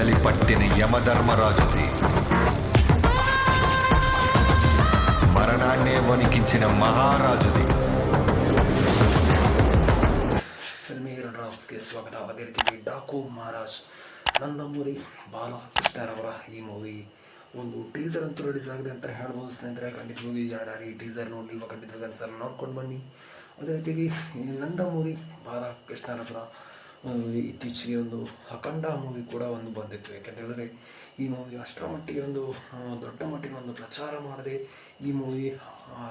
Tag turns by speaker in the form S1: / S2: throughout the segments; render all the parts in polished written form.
S1: కడలి పట్టిన యమధర్మరాజుది. మరణాన్నే వణికించిన మహారాజుది.
S2: ಫಿಲ್ಮಿ ಡ್ರಾಮ್ಸ್ಗೆ ಸ್ವಾಗತ. ಅದೇ ರೀತಿ ಡಾಕು ಮಹಾರಾಜ್ ನಂದಮೂರಿ ಬಾಲಕೃಷ್ಣರವರ ಈ ಮೂವಿ ಒಂದು ಟೀಸರ್ ಅಂತೂ ರಿಲೀಸ್ ಆಗಿದೆ ಅಂತ ಹೇಳ್ಬೋದು ಸ್ನೇಹಿತರೆ. ಖಂಡಿತವಾಗಿ ಯಾರ್ಯಾರು ಈ ಟೀಸರ್ ನೋಡಲಿಲ್ವ ಖಂಡಿತವಾಗಿ ಒಂದ್ಸಲ ನೋಡ್ಕೊಂಡು ಬನ್ನಿ. ಅದೇ ರೀತಿಯಾಗಿ ನಂದಮೂರಿ ಬಾಲಕೃಷ್ಣರವರ ಇತ್ತೀಚೆಗೆ ಒಂದು ಅಖಂಡ ಮೂವಿ ಕೂಡ ಒಂದು ಬಂದಿತ್ತು. ಯಾಕೆಂತ ಹೇಳಿದ್ರೆ ಈ ಮೂವಿ ಅಷ್ಟರ ಮಟ್ಟಿಗೆ ಒಂದು ದೊಡ್ಡ ಮಟ್ಟಿನ ಒಂದು ಪ್ರಚಾರ ಮಾಡದೆ ಈ ಮೂವಿ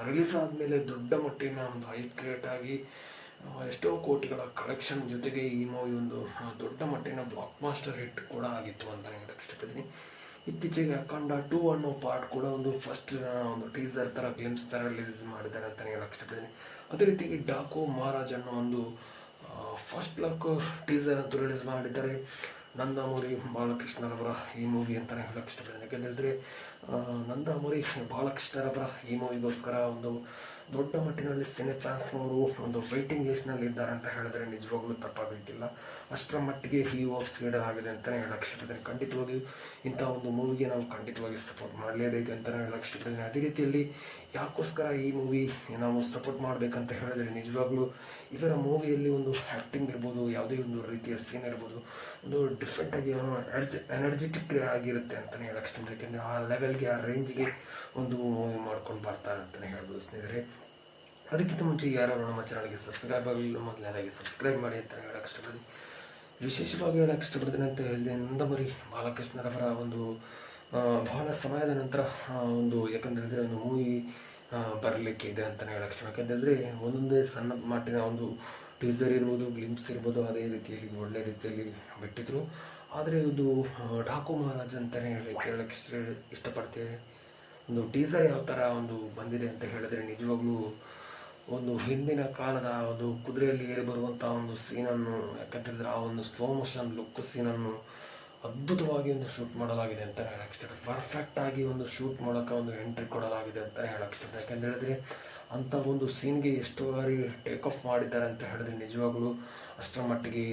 S2: ರಿಲೀಸ್ ಆದಮೇಲೆ ದೊಡ್ಡ ಮಟ್ಟಿನ ಒಂದು ಹೈಪ್ ಕ್ರಿಯೇಟ್ ಆಗಿ ಎಷ್ಟೋ ಕೋಟಿಗಳ ಕಲೆಕ್ಷನ್ ಜೊತೆಗೆ ಈ ಮೂವಿ ಒಂದು ದೊಡ್ಡ ಮಟ್ಟಿನ ಬ್ಲಾಕ್ ಮಾಸ್ಟರ್ ಹಿಟ್ ಕೂಡ ಆಗಿತ್ತು ಅಂತ ಹೇಳಕ್ಕೆ ಇಷ್ಟಪಡ್ತೀನಿ. ಇತ್ತೀಚೆಗೆ ಅಖಂಡ 2 ಅನ್ನೋ ಪಾರ್ಟ್ ಕೂಡ ಒಂದು ಫಸ್ಟ್ ಒಂದು ಟೀಸರ್ ಥರ ಗ್ಲಿಮ್ಸ್ ಥರ ರಿಲೀಸ್ ಮಾಡಿದ್ದಾರೆ ಅಂತ ಹೇಳಕ್ಕೆ ಇಷ್ಟಪಡ್ತೀನಿ. ಅದೇ ರೀತಿಯಾಗಿ ಡಾಕು ಮಹಾರಾಜ್ ಅನ್ನೋ ಒಂದು ಫಸ್ಟ್ ಲಕ್ ಟೀಸರ್ ಅಂತೂ ರಿಲೀಸ್ ಮಾಡಿದ್ದಾರೆ ನಂದಮೂರಿ ಬಾಲಕೃಷ್ಣರವರ ಈ ಮೂವಿ ಅಂತಲೇ ಹೇಳಕ್ಕೆ ಇಷ್ಟಪಡ್ತೀನಿ. ಯಾಕೆಂದರೆ ನಂದಮೂರಿ ಬಾಲಕೃಷ್ಣರವರ ಈ ಮೂವಿಗೋಸ್ಕರ ಒಂದು ದೊಡ್ಡ ಮಟ್ಟಿನಲ್ಲಿ ಸಿನೆ ಫ್ಯಾನ್ಸ್ನವರು ಒಂದು ವೈಟಿಂಗ್ ಲಿಸ್ಟ್ನಲ್ಲಿ ಇದ್ದಾರೆ ಅಂತ ಹೇಳಿದ್ರೆ ನಿಜವಾಗ್ಲೂ ತಪ್ಪಾಗಲಿಕ್ಕಿಲ್ಲ. ಅಷ್ಟರ ಮಟ್ಟಿಗೆ ಈ ಹೋಪ್ಸ್ ಆಗಿದೆ ಅಂತಲೇ ಹೇಳಕ್ಕೆ ಇಷ್ಟಪಡ್ತೀನಿ. ಖಂಡಿತವಾಗಿ ಇಂಥ ಒಂದು ಮೂವಿಗೆ ನಾವು ಖಂಡಿತವಾಗಿ ಸಪೋರ್ಟ್ ಮಾಡಲೇಬೇಕು ಅಂತಲೇ ಹೇಳಕ್ಕೆ ಇಷ್ಟಪಡ್ತೀನಿ. ಅದೇ ರೀತಿಯಲ್ಲಿ ಯಾಕೋಸ್ಕರ ಈ ಮೂವಿ ನಾವು ಸಪೋರ್ಟ್ ಮಾಡಬೇಕಂತ ಹೇಳಿದ್ರೆ ನಿಜವಾಗ್ಲೂ ಇವರ ಮೂವಿಯಲ್ಲಿ ಒಂದು ಆ್ಯಕ್ಟಿಂಗ್ ಇರ್ಬೋದು, ಯಾವುದೇ ಒಂದು ರೀತಿಯ ಸೀನ್ ಇರ್ಬೋದು, ಒಂದು ಡಿಫ್ರೆಂಟಾಗಿ ಎನರ್ಜೆಟಿಕ್ ಆಗಿರುತ್ತೆ ಅಂತಲೇ ಹೇಳಕ್ಕೆ ಇಷ್ಟಪಡ್ತೀನಿ. ಯಾಕೆಂದರೆ ಆ ಲೆವೆಲ್ಗೆ ಆ ರೇಂಜ್ಗೆ ಒಂದು ಮೂವಿ ಮಾಡ್ಕೊಂಡು ಬರ್ತಾರೆ ಅಂತಲೇ ಹೇಳ್ಬೋದು ಸ್ನೇಹಿತರೆ. ಅದಕ್ಕಿಂತ ಮುಂಚೆ ಯಾರು ನಮ್ಮ ಚಾನಲ್ಗೆ ಸಬ್ಸ್ಕ್ರೈಬ್ ಆಗಲಿಲ್ಲ ಮೊದಲನೇದಾಗಿ ಸಬ್ಸ್ಕ್ರೈಬ್ ಮಾಡಿ ಅಂತ ಹೇಳಕ್ಕೆ ಇಷ್ಟಪಡ್ತೀನಿ. ವಿಶೇಷವಾಗಿ ಹೇಳಕ್ಕೆ ಇಷ್ಟಪಡ್ತೀನಿ ಅಂತ ಹೇಳಿದೆ ನಂದಮೂರಿ ಬಾಲಕೃಷ್ಣರವರ ಒಂದು ಬಹಳ ಸಮಯದ ನಂತರ ಒಂದು ಯಾಕಂದರೆ ಒಂದು ಮೂವಿ ಬರಲಿಕ್ಕೆ ಇದೆ ಅಂತಲೇ ಹೇಳಕ್ಕೆ ಇಷ್ಟ. ಯಾಕೆಂದರೆ ಒಂದೊಂದೇ ಸಣ್ಣ ಮಟ್ಟಿನ ಒಂದು ಟೀಸರ್ ಇರ್ಬೋದು, ಗ್ಲಿಮ್ಸ್ ಇರ್ಬೋದು, ಅದೇ ರೀತಿಯಲ್ಲಿ ಒಳ್ಳೆ ರೀತಿಯಲ್ಲಿ ಬಿಟ್ಟಿದ್ರು. ಆದರೆ ಇದು ಡಾಕು ಮಹಾರಾಜ್ ಅಂತಲೇ ಹೇಳಕ್ಕೆ ಇಷ್ಟಪಡ್ತೇವೆ. ಒಂದು ಟೀಸರ್ ಯಾವ ಥರ ಒಂದು ಬಂದಿದೆ ಅಂತ ಹೇಳಿದ್ರೆ ನಿಜವಾಗ್ಲೂ ಒಂದು ಹಿಂದಿನ ಕಾಲದ ಒಂದು ಕುದುರೆಯಲ್ಲಿ ಏರಿ ಬರುವಂಥ ಒಂದು ಸೀನನ್ನು, ಯಾಕಂತೇಳಿದ್ರೆ ಆ ಒಂದು ಸ್ಲೋ ಮೋಷನ್ ಲುಕ್ ಸೀನನ್ನು ಅದ್ಭುತವಾಗಿ ಒಂದು ಶೂಟ್ ಮಾಡಲಾಗಿದೆ ಅಂತ ಹೇಳಕ್ಕೆ ಇಷ್ಟ. ಪರ್ಫೆಕ್ಟಾಗಿ ಒಂದು ಶೂಟ್ ಮಾಡೋಕ್ಕೆ ಒಂದು ಎಂಟ್ರಿ ಕೊಡಲಾಗಿದೆ ಅಂತ ಹೇಳಕ್ಕೆ ಇಷ್ಟ. ಯಾಕೆಂತ ಹೇಳಿದ್ರೆ ಅಂಥ ಒಂದು ಸೀನ್ಗೆ ಎಷ್ಟು ಬಾರಿ ಟೇಕ್ ಆಫ್ ಮಾಡಿದ್ದಾರೆ ಅಂತ ಹೇಳಿದ್ರೆ ನಿಜವಾಗ್ಲೂ ಅಷ್ಟರ ಮಟ್ಟಿಗೆ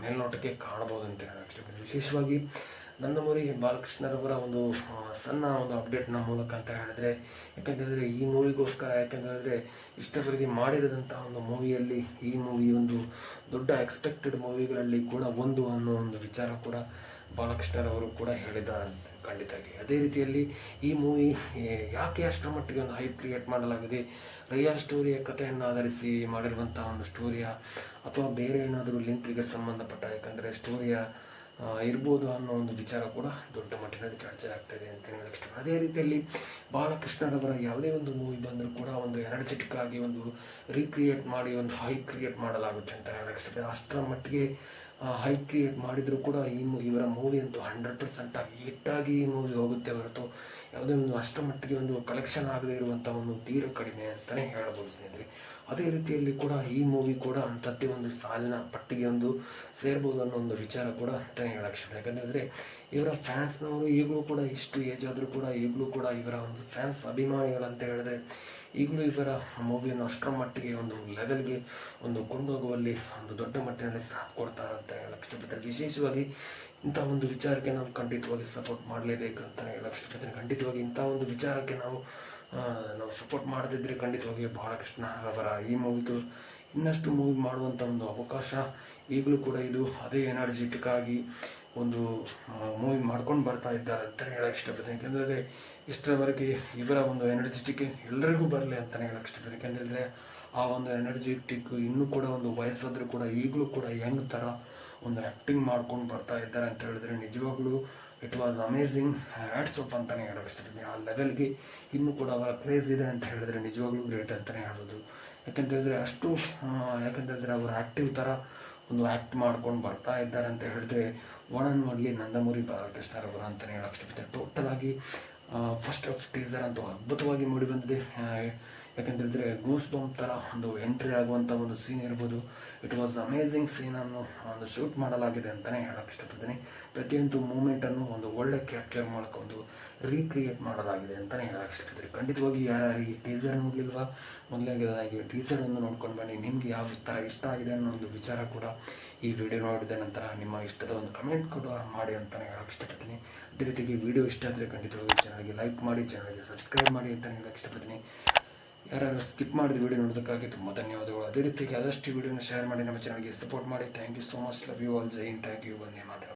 S2: ಮೇಲ್ನೋಟಕ್ಕೆ ಕಾಣ್ಬೋದು ಅಂತ ಹೇಳಕ್ಕೆ ಇಷ್ಟಪಡ್ತೀನಿ. ವಿಶೇಷವಾಗಿ ನಂದಮೂರಿ ಬಾಲಕೃಷ್ಣರವರ ಒಂದು ಸಣ್ಣ ಒಂದು ಅಪ್ಡೇಟ್ನ ಮೂಲಕ ಅಂತ ಹೇಳಿದ್ರೆ, ಯಾಕೆಂತಂದರೆ ಈ ಮೂವಿಗೋಸ್ಕರ ಯಾಕೆಂತಂದರೆ ಇಷ್ಟವರೆಗೆ ಮಾಡಿರೋದಂಥ ಒಂದು ಮೂವಿಯಲ್ಲಿ ಈ ಮೂವಿ ಒಂದು ದೊಡ್ಡ ಎಕ್ಸ್ಪೆಕ್ಟೆಡ್ ಮೂವಿಗಳಲ್ಲಿ ಕೂಡ ಒಂದು ಅನ್ನೋ ಒಂದು ವಿಚಾರ ಕೂಡ ಬಾಲಕೃಷ್ಣರವರು ಕೂಡ ಹೇಳಿದ್ದಾರೆ ಖಂಡಿತವಾಗಿ. ಅದೇ ರೀತಿಯಲ್ಲಿ ಈ ಮೂವಿ ಯಾಕೆ ಅಷ್ಟರ ಮಟ್ಟಿಗೆ ಒಂದು ಹೈಪ್ ಕ್ರಿಯೇಟ್ ಮಾಡಲಾಗಿದೆ, ರಿಯಲ್ ಸ್ಟೋರಿಯ ಕಥೆಯನ್ನು ಆಧರಿಸಿ ಮಾಡಿರುವಂಥ ಒಂದು ಸ್ಟೋರಿಯ ಅಥವಾ ಬೇರೆ ಏನಾದರೂ ಲಿಂಕ್ಗೆ ಸಂಬಂಧಪಟ್ಟ ಯಾಕಂದರೆ ಸ್ಟೋರಿಯ ಇರ್ಬೋದು ಅನ್ನೋ ಒಂದು ವಿಚಾರ ಕೂಡ ದೊಡ್ಡ ಮಟ್ಟಿನಲ್ಲಿ ಚರ್ಚೆ ಆಗ್ತಾಯಿದೆ ಅಂತ ಹೇಳಕ್ಕೆ ಇಷ್ಟ. ಅದೇ ರೀತಿಯಲ್ಲಿ ಬಾಲಕೃಷ್ಣರವರ ಯಾವುದೇ ಒಂದು ಮೂವಿ ಬಂದರೂ ಕೂಡ ಒಂದು ಎನರ್ಜೆಟಿಕ್ ಆಗಿ ಒಂದು ರೀಕ್ರಿಯೇಟ್ ಮಾಡಿ ಒಂದು ಹೈಪ್ ಕ್ರಿಯೇಟ್ ಮಾಡಲಾಗುತ್ತೆ ಅಂತ ಹೇಳಕ್ಕೆ ಇಷ್ಟ. ಅಷ್ಟರ ಮಟ್ಟಿಗೆ ಹೈಪ್ ಕ್ರಿಯೇಟ್ ಮಾಡಿದರೂ ಕೂಡ ಇವರ ಮೂವಿ ಅಂತೂ 100% ಆಗಿ ಹಿಟ್ಟಾಗಿ ಈ ಮೂವಿ ಹೋಗುತ್ತೆ ಹೊರತು ಯಾವುದೇ ಒಂದು ಅಷ್ಟರ ಮಟ್ಟಿಗೆ ಒಂದು ಕಲೆಕ್ಷನ್ ಆಗದೇ ಇರುವಂಥ ಒಂದು ತೀರ ಕಡಿಮೆ ಅಂತಲೇ ಹೇಳಬಹುದು ಸ್ನೇಹಿತರೆ. ಅದೇ ರೀತಿಯಲ್ಲಿ ಕೂಡ ಈ ಮೂವಿ ಕೂಡ ಅಂಥದ್ದೇ ಒಂದು ಸಾಲಿನ ಪಟ್ಟಿಗೆ ಒಂದು ಸೇರ್ಬೋದು ಅನ್ನೋ ಒಂದು ವಿಚಾರ ಕೂಡ ಅಂತಲೇ ಹೇಳಕ್ಕೆ ಇಷ್ಟ. ಯಾಕಂದರೆ ಇವರ ಫ್ಯಾನ್ಸ್ನವರು ಈಗಲೂ ಕೂಡ ಇಷ್ಟು ಏಜ್ ಆದರೂ ಕೂಡ ಈಗಲೂ ಕೂಡ ಇವರ ಒಂದು ಫ್ಯಾನ್ಸ್ ಅಭಿಮಾನಿಗಳಂತ ಹೇಳಿದ್ರೆ ಈಗಲೂ ಇವರ ಮೂವಿಯನ್ನು ಅಷ್ಟರ ಮಟ್ಟಿಗೆ ಒಂದು ಲೆವೆಲ್ಗೆ ಒಂದು ಕೊಂಡೋಗುವಲ್ಲಿ ಒಂದು ದೊಡ್ಡ ಮಟ್ಟಿನಲ್ಲಿ ಸಾಥ್ ಕೊಡ್ತಾರೆ ಅಂತ ಹೇಳಕ್ಕೆ ಇಷ್ಟಪಡ್ತಾರೆ. ವಿಶೇಷವಾಗಿ ಇಂಥ ಒಂದು ವಿಚಾರಕ್ಕೆ ನಾವು ಖಂಡಿತವಾಗಿ ಸಪೋರ್ಟ್ ಮಾಡಲೇಬೇಕು ಅಂತ ಹೇಳಕ್ಕೆ ಇಷ್ಟಪಡ್ತೀನಿ. ಖಂಡಿತವಾಗಿ ಇಂಥ ಒಂದು ವಿಚಾರಕ್ಕೆ ನಾವು ಸಪೋರ್ಟ್ ಮಾಡದಿದ್ದರೆ ಖಂಡಿತವಾಗಿ ಬಾಲಕೃಷ್ಣ ಅವರ ಈ ಮೂವಿಗೂ ಇನ್ನಷ್ಟು ಮೂವಿ ಮಾಡುವಂಥ ಒಂದು ಅವಕಾಶ ಈಗಲೂ ಕೂಡ ಇದು ಅದೇ ಎನರ್ಜೆಟಿಕ್ ಆಗಿ ಒಂದು ಮೂವಿ ಮಾಡ್ಕೊಂಡು ಬರ್ತಾ ಇದ್ದಾರೆ ಅಂತ ಹೇಳಕ್ಕೆ ಇಷ್ಟಪಡ್ತೀನಿ. ಯಾಕೆಂದರೆ ಇಷ್ಟರವರೆಗೆ ಇವರ ಒಂದು ಎನರ್ಜೆಟಿಕ್ ಎಲ್ಲರಿಗೂ ಬರಲಿ ಅಂತಲೇ ಹೇಳಕ್ಕೆ ಇಷ್ಟಪಡ್ತೀನಿ. ಯಾಕೆಂದರೆ ಆ ಒಂದು ಎನರ್ಜೆಟಿಕ್ ಇನ್ನೂ ಕೂಡ ಒಂದು ವಯಸ್ಸಾದರೂ ಕೂಡ ಈಗಲೂ ಕೂಡ ಯಂಗ್ ಥರ ಒಂದು ಆ್ಯಕ್ಟಿಂಗ್ ಮಾಡ್ಕೊಂಡು ಬರ್ತಾ ಇದ್ದಾರೆ ಅಂತ ಹೇಳಿದ್ರೆ ನಿಜವಾಗ್ಲೂ it was amazing, hats off ಅಂತಲೇ ಹೇಳಕ್ಕೆ ಇಷ್ಟಪಡ್ತೀನಿ. ಆ ಲೆವೆಲ್ಗೆ ಇನ್ನೂ ಕೂಡ ಅವರ ಕ್ರೇಜ್ ಇದೆ ಅಂತ ಹೇಳಿದ್ರೆ ನಿಜವಾಗ್ಲೂ ಗ್ರೇಟ್ ಅಂತಲೇ ಹೇಳ್ಬೋದು. ಯಾಕೆಂತೇಳಿದ್ರೆ ಅಷ್ಟು ಯಾಕಂತೇಳಿದ್ರೆ ಅವರು ಆ್ಯಕ್ಟಿವ್ ಥರ ಒಂದು ಆ್ಯಕ್ಟ್ ಮಾಡ್ಕೊಂಡು ಬರ್ತಾ ಇದ್ದಾರೆ ಅಂತ ಹೇಳಿದ್ರೆ ಒನ್ ಆ್ಯಂಡ್ ಒನ್ಲಿ ನಂದಮೂರಿ ಬಾಲಕೃಷ್ಣರವರು ಅಂತಲೇ ಹೇಳಕ್ಕೆ ಇಷ್ಟಪಡ್ತೀನಿ. ಟೋಟಲ್ ಆಗಿ ಫಸ್ಟ್ ಆಫ್ ಟೀಸರ್ ಅಂತೂ ಅದ್ಭುತವಾಗಿ ಮೂಡಿ ಬಂದಿದೆ. ಯಾಕೆಂತೇಳಿದ್ರೆ ಗೂಸ್ ಬಂಪ್ ಥರ ಒಂದು ಎಂಟ್ರಿ ಆಗುವಂಥ ಒಂದು ಸೀನ್ ಇರ್ಬೋದು, ಇಟ್ ವಾಸ್ ಅಮೇಝಿಂಗ್ ಸೀನನ್ನು ಒಂದು ಶೂಟ್ ಮಾಡಲಾಗಿದೆ ಅಂತಲೇ ಹೇಳಕ್ಕೆ ಇಷ್ಟಪಡ್ತೀನಿ. ಪ್ರತಿಯೊಂದು ಮೂಮೆಂಟನ್ನು ಒಂದು ಒಳ್ಳೆ ಕ್ಯಾಪ್ಚರ್ ಮಾಡೋಕ್ಕೆ ಒಂದು ರೀಕ್ರಿಯೇಟ್ ಮಾಡಲಾಗಿದೆ ಅಂತಲೇ ಹೇಳಕ್ಕೆ ಇಷ್ಟಪಡ್ತೀನಿ. ಖಂಡಿತವಾಗಿ ಯಾರು ಈ ಟೀಸರ್ ನೋಡಲಿಲ್ವಾ ಮೊದಲನೇದಾಗಿ ಟೀಸರನ್ನು ನೋಡ್ಕೊಂಡು ಬನ್ನಿ. ನಿಮಗೆ ಯಾವ ಥರ ಇಷ್ಟ ಆಗಿದೆ ಅನ್ನೋ ಒಂದು ವಿಚಾರ ಕೂಡ ಈ ವಿಡಿಯೋ ನೋಡಿದ ನಂತರ ನಿಮ್ಮ ಇಷ್ಟದ ಒಂದು ಕಮೆಂಟ್ ಕೂಡ ಮಾಡಿ ಅಂತ ಹೇಳೋಕ್ಕೆ ಇಷ್ಟಪಡ್ತೀನಿ. ಅದೇ ರೀತಿಗೆ ವಿಡಿಯೋ ಇಷ್ಟ ಆದರೆ ಖಂಡಿತವಾಗಿ ಚಾನಲ್ಗೆ ಲೈಕ್ ಮಾಡಿ, ಚಾನಲ್ಗೆ ಸಬ್ಸ್ಕ್ರೈಬ್ ಮಾಡಿ ಅಂತ ಹೇಳೋಕ್ಕೆ ಇಷ್ಟಪಡ್ತೀನಿ. ಯಾರು ಸ್ಕಿಪ್ ಮಾಡಿದ ವಿಡಿಯೋ ನೋಡೋದಕ್ಕಾಗಿ ತುಂಬ ಧನ್ಯವಾದಗಳು. ಅದೇ ರೀತಿಗೆ ಆದಷ್ಟು ವಿಡಿಯೋನ ಶೇರ್ ಮಾಡಿ ನಮ್ಮ ಚಾನಲ್ಗೆ ಸಪೋರ್ಟ್ ಮಾಡಿ. Thank you so much. Love you all. Jai Hind. Thank you. Vande Mataram.